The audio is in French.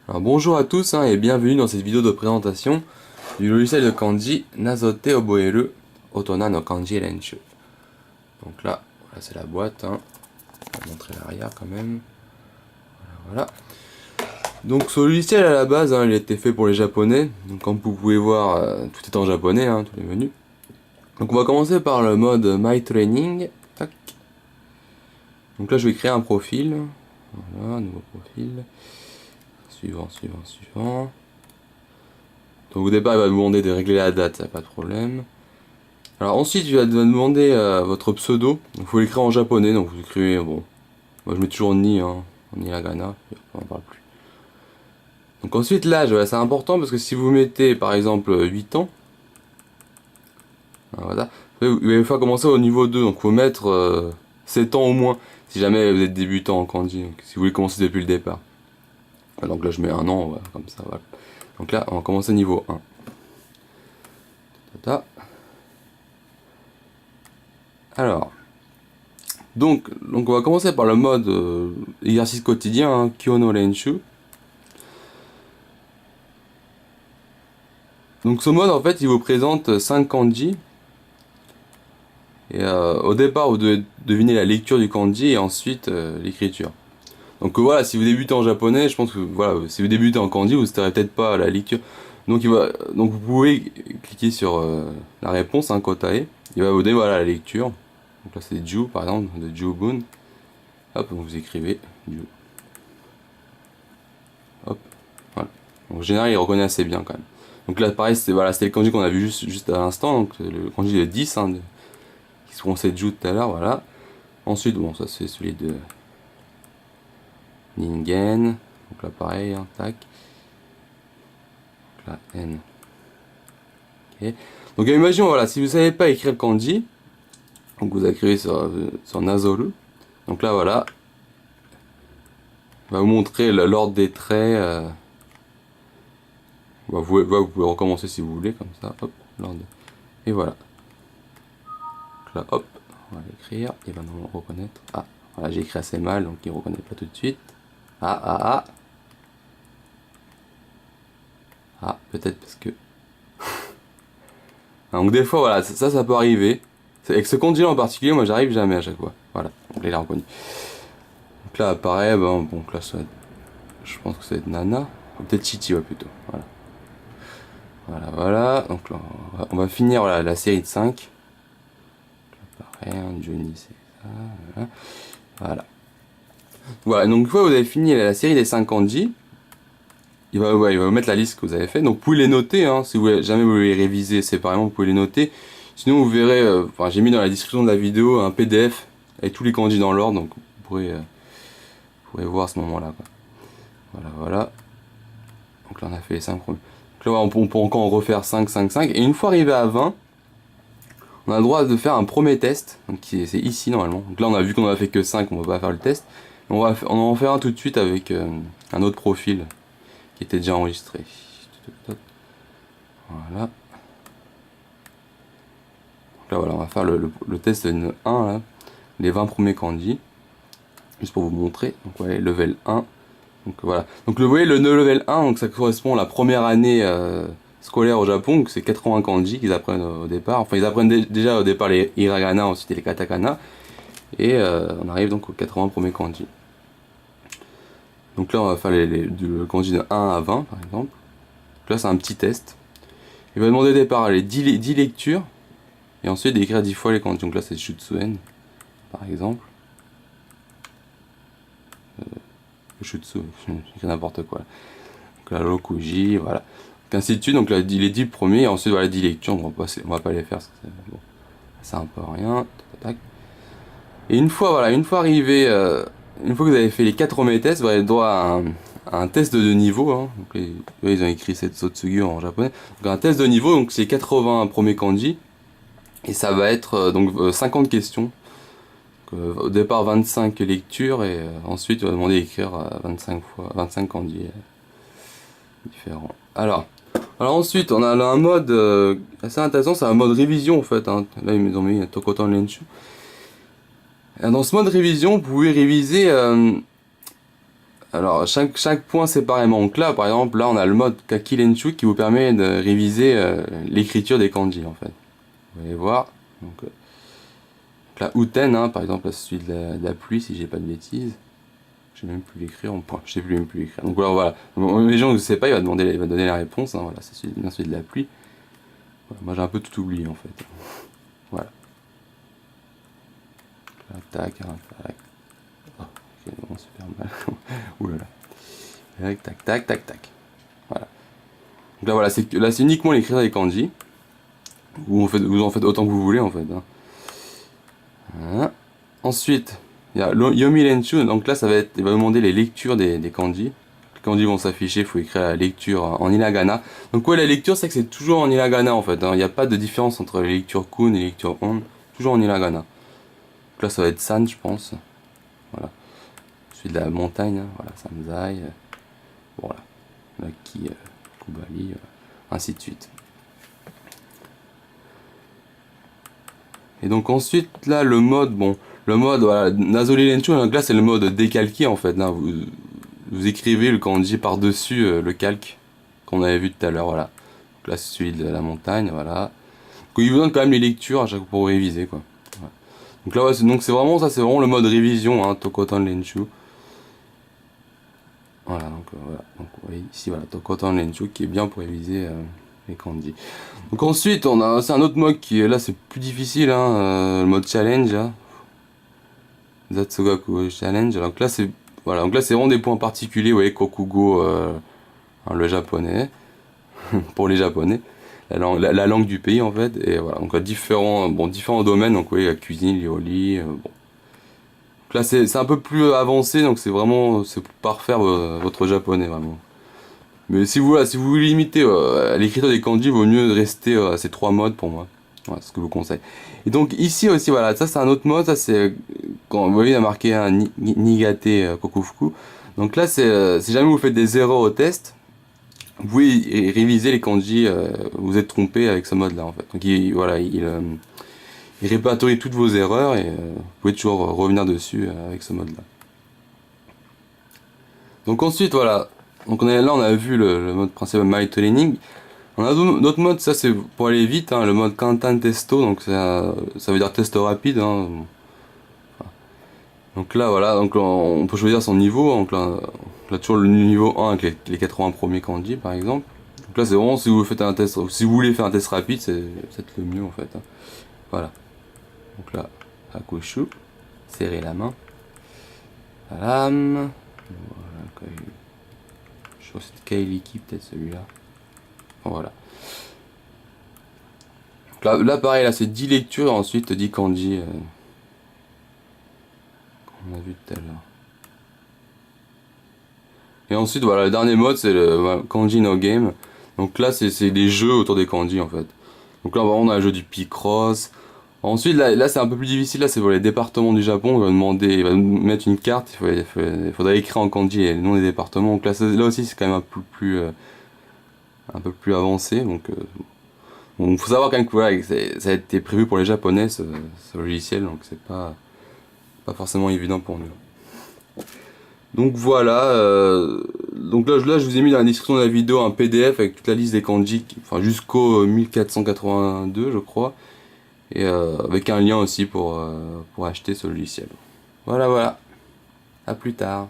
Alors bonjour à tous et bienvenue dans cette vidéo de présentation du logiciel de kanji Nazote Oboeru Otona no Kanji Renshu. Donc là, voilà, c'est la boîte, on va montrer l'arrière quand même. Voilà. Donc ce logiciel à la base, il a été fait pour les japonais. Donc comme vous pouvez voir, tout est en japonais, tous les menus. Donc on va commencer par le mode My Training. Tac. Donc là je vais créer un profil. Voilà, nouveau profil. Suivant. Donc au départ il va demander de régler la date, ça pas de problème. Alors ensuite il va demander votre pseudo, il faut l'écrire en japonais, donc vous écrivez, bon, moi je mets toujours Ni, en hiragana, on en parle plus. Donc ensuite l'âge, voilà, c'est important parce que si vous mettez par exemple 8 ans, voilà, il va falloir commencer au niveau 2, donc il faut mettre 7 ans au moins, si jamais vous êtes débutant en kanji, donc si vous voulez commencer depuis le départ. Donc là je mets un an, voilà, comme ça, voilà. Donc là on va commencer niveau 1. Alors, donc on va commencer par le mode exercice quotidien, Kyo no Renshu. Donc ce mode en fait il vous présente 5 kanji. Et au départ vous devez deviner la lecture du kanji et ensuite l'écriture. Donc voilà, si vous débutez en japonais, je pense que voilà, si vous débutez en kanji, vous ne saurez peut-être pas la lecture. Donc vous pouvez cliquer sur la réponse, kotae. Il va vous donner voilà la lecture. Donc là c'est Ju par exemple, de Jubun. Hop, donc vous écrivez Ju. Hop, voilà. Donc en général il reconnaît assez bien quand même. Donc là pareil, c'était le kanji qu'on a vu juste à l'instant, donc le kanji de 10, qui se prononçait Ju tout à l'heure, voilà. Ensuite, bon ça c'est celui de Ningen. Donc là pareil, tac. Donc là N. Ok. Donc imaginons, voilà, si vous savez pas écrire le kanji, donc vous écrivez sur Nazoru. Donc là voilà, il va vous montrer l'ordre des traits. Vous pouvez recommencer si vous voulez, comme ça, hop, l'ordre. Et voilà. Donc là, hop, on va l'écrire, il va nous reconnaître. Ah, voilà, j'ai écrit assez mal, donc il ne reconnaît pas tout de suite. Ah, peut-être parce que... Donc des fois, voilà, ça peut arriver. Avec ce kanji en particulier, moi j'arrive jamais à chaque fois. Voilà, donc là il a reconnu. Donc là apparaît, bon, là ça, je pense que ça va être Nana, ou peut-être Chichi, plutôt. Voilà. Donc là, on va finir la série de 5. Pareil, Johnny, c'est ça. Voilà, donc une fois que vous avez fini la série des 5 kanji, il va vous mettre la liste que vous avez fait. Donc vous pouvez les noter, si jamais vous voulez les réviser séparément, vous pouvez les noter. Sinon vous verrez, j'ai mis dans la description de la vidéo un PDF avec tous les kanji dans l'ordre, donc vous pourrez voir à ce moment-là. Voilà. Donc là on a fait les 5 premiers. Donc là on peut encore en refaire 5. Et une fois arrivé à 20, on a le droit de faire un premier test. Donc c'est ici normalement. Donc là on a vu qu'on en a fait que 5, on va pas faire le test. On va en faire un tout de suite avec un autre profil qui était déjà enregistré. Voilà. Donc là voilà, on va faire le test 1 là, les 20 premiers kanji. Juste pour vous montrer. Donc voilà, level 1. Donc voilà. Donc vous voyez le level 1, donc ça correspond à la première année scolaire au Japon, donc c'est 80 kanji qu'ils apprennent au départ. Enfin ils apprennent déjà au départ les hiragana, ensuite les katakana. Et on arrive donc aux 80 premiers kanji. Donc là on va faire le kanji de 1 à 20 par exemple. Donc là c'est un petit test. Il va demander au départ les 10 lectures. Et ensuite d'écrire 10 fois les kanji. Donc là c'est Shutsuen par exemple. Shutsu, j'écris n'importe quoi. Donc là Rokuji, voilà. Donc ainsi de suite, donc là les 10 premiers, et ensuite voilà 10 lectures, on va pas les faire, parce que c'est un peu rien. Et une fois arrivé, une fois que vous avez fait les 4 premiers tests, vous avez le droit à un test de niveau. Donc ils ont écrit cette Sotsugi en japonais. Donc un test de niveau, donc c'est 80 premiers kanji. Et ça va être 50 questions. Donc, au départ 25 lectures et ensuite on va demander d'écrire 25 kanji différents. Alors ensuite on a là un mode assez intéressant, c'est un mode révision en fait. Là ils ont mis Tokotan Renshu. Dans ce mode révision, vous pouvez réviser Alors, chaque point séparément. Donc là, par exemple, là, on a le mode Kaki Lenshu qui vous permet de réviser l'écriture des kanji, en fait. Vous allez voir. Donc là, Uten, hein, par exemple, là, c'est celui de la pluie, si j'ai pas de bêtises. Je sais même plus l'écrire en point. Je sais plus même plus l'écrire. Donc voilà. Bon, les gens ne savent pas, il va donner la réponse. Hein, voilà, c'est bien celui de la pluie. Voilà, moi, j'ai un peu tout oublié, en fait. Voilà. Là, tac, hein, tac. Oh, ok, bon, super mal. Ouh là là. Tac, tac, tac, tac. Voilà. Donc là, voilà, c'est uniquement l'écriture des kanji. Vous en faites autant que vous voulez, en fait. Hein. Voilà. Ensuite, il y a Yomi Lenshu. Donc là, il va demander les lectures des kanji. Les kanji vont s'afficher, il faut écrire la lecture en hiragana. Donc ouais, la lecture, c'est que c'est toujours en hiragana, en fait. Hein. Il n'y a pas de différence entre les lectures kun et les lectures on. Toujours en hiragana. Donc là, ça va être san, je pense. Voilà. Celui de la montagne, hein. Voilà, Sanzai. Voilà. Laki, Kubali, ainsi de suite. Et donc ensuite, là, le mode, voilà, Nasoli Lenshu, donc là, c'est le mode décalqué, en fait. Là, vous écrivez le kanji par-dessus le calque qu'on avait vu tout à l'heure, voilà. Donc là, c'est celui de la montagne, voilà. Donc, il vous donne quand même les lectures à chaque fois pour réviser, quoi. Voilà. Donc là, ouais, c'est vraiment ça, c'est vraiment le mode révision, hein, Tokotan Lenshu. Voilà, voilà. Donc, vous voyez ici, voilà, Tokotan Lenshu qui est bien pour réviser les kanji. Donc ensuite, c'est un autre mode qui est là, c'est plus difficile, hein, le mode challenge, hein. Zatsugaku challenge. Donc là, c'est voilà, donc là, c'est vraiment des points particuliers, vous voyez, Kokugo, hein, le japonais, pour les japonais, la langue du pays en fait, et voilà, donc différents domaines, donc vous voyez, la cuisine, l'ioli, bon. Donc là, c'est un peu plus avancé, donc c'est pour parfaire votre japonais vraiment. Mais si vous vous limitez à l'écriture des kanji, il vaut mieux rester à ces trois modes pour moi. Voilà, c'est ce que je vous conseille. Et donc ici aussi, voilà, ça c'est un autre mode, ça c'est quand vous voyez, il y a marqué un Nigate Kokufuku. Donc là, si jamais vous faites des erreurs au test, vous pouvez réviser les kanji, vous êtes trompé avec ce mode-là en fait. Donc il répertorie toutes vos erreurs et vous pouvez toujours revenir dessus avec ce mode-là. Donc ensuite, voilà. Donc là, on a vu le mode principal My Training. On a d'autres modes, ça c'est pour aller vite, hein, le mode Kantan Testo, donc ça veut dire test rapide. Hein. Donc là, voilà, donc on peut choisir son niveau. Donc là toujours le niveau 1 avec les 80 premiers kanji par exemple. Donc là, c'est vraiment si vous faites un test, si vous voulez faire un test rapide, c'est peut-être le mieux en fait. Hein. Voilà. Donc là, Hakushu, serrer la main. La lame. Voilà, je crois que c'est Kailiki peut-être celui-là. Voilà. Donc là, pareil, là c'est 10 lectures et ensuite 10 kanji qu'on a vu tout à l'heure. Et ensuite, voilà, le dernier mode c'est le Kanji no Game. Donc là, c'est des jeux autour des kanji en fait. Donc là, on a le jeu du Picross. Ensuite, là c'est un peu plus difficile, là c'est pour les départements du Japon. Il va nous mettre une carte, il faudrait écrire en kanji les noms des départements. Donc là aussi, c'est quand même un peu plus avancé. Donc, faut savoir quand même que voilà, ça a été prévu pour les japonais ce logiciel, donc c'est pas forcément évident pour nous. Donc voilà, donc là je vous ai mis dans la description de la vidéo un PDF avec toute la liste des kanji, enfin jusqu'au 1482 je crois, et avec un lien aussi pour acheter ce logiciel. Voilà, à plus tard.